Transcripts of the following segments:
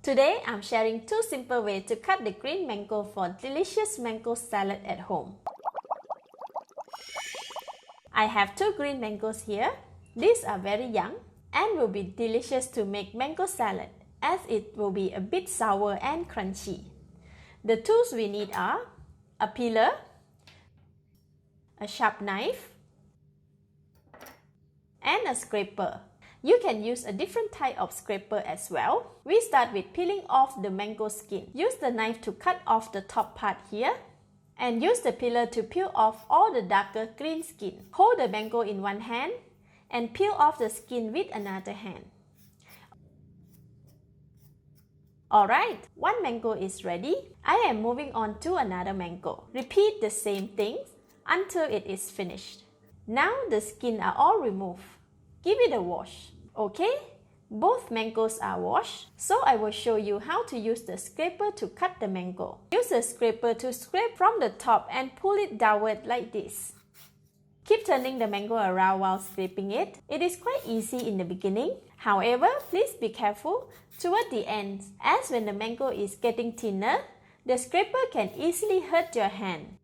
Today, I'm sharing 2 simple ways to cut the green mango for delicious mango salad at home. I have 2 green mangoes here. These are very young and will be delicious to make mango salad as it will be a bit sour and crunchy. The tools we need are a peeler, a sharp knife, and a scraper. You can use a different type of scraper as well. We start with peeling off the mango skin. Use the knife to cut off the top part here and use the peeler to peel off all the darker green skin. Hold the mango in one hand and peel off the skin with another hand. Alright, one mango is ready. I am moving on to another mango. Repeat the same thing until it is finished. Now the skin are all removed. Give it a wash. Okay, both mangoes are washed, so I will show you how to use the scraper to cut the mango. Use the scraper to scrape from the top and pull it downward like this. Keep turning the mango around while scraping it. It is quite easy in the beginning. However, please be careful toward the end, as when the mango is getting thinner, the scraper can easily hurt your hand.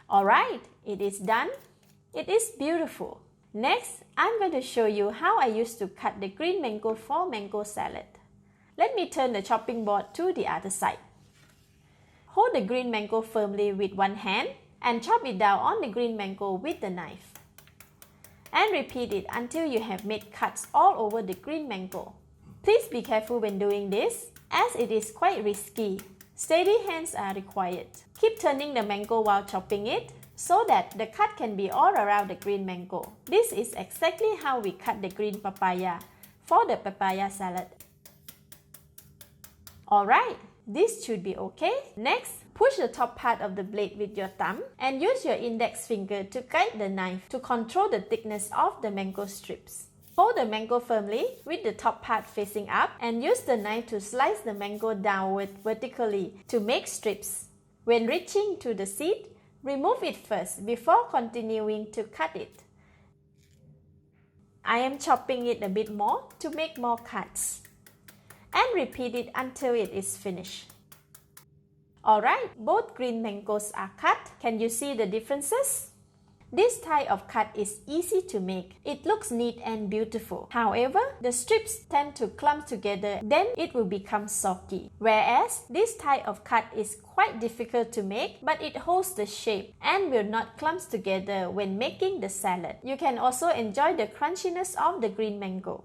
Alright, it is done. It is beautiful. Next, I'm going to show you how I used to cut the green mango for mango salad. Let me turn the chopping board to the other side. Hold the green mango firmly with one hand and chop it down on the green mango with the knife. And repeat it until you have made cuts all over the green mango. Please be careful when doing this, as it is quite risky. Steady hands are required. Keep turning the mango while chopping it so that the cut can be all around the green mango. This is exactly how we cut the green papaya for the papaya salad. Alright, this should be okay. Next, push the top part of the blade with your thumb and use your index finger to guide the knife to control the thickness of the mango strips. Hold the mango firmly with the top part facing up and use the knife to slice the mango downward vertically to make strips. When reaching to the seed, remove it first before continuing to cut it. I am chopping it a bit more to make more cuts. And repeat it until it is finished. Alright, both green mangoes are cut. Can you see the differences? This type of cut is easy to make. It looks neat and beautiful. However, the strips tend to clump together, then it will become soggy. Whereas, this type of cut is quite difficult to make, but it holds the shape and will not clump together when making the salad. You can also enjoy the crunchiness of the green mango.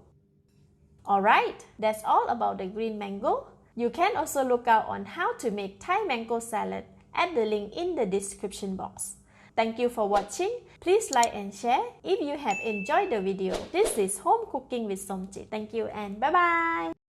Alright, that's all about the green mango. You can also look out on how to make Thai mango salad at the link in the description box. Thank you for watching. Please like and share if you have enjoyed the video. This is Home Cooking with Somjit. Thank you and bye-bye.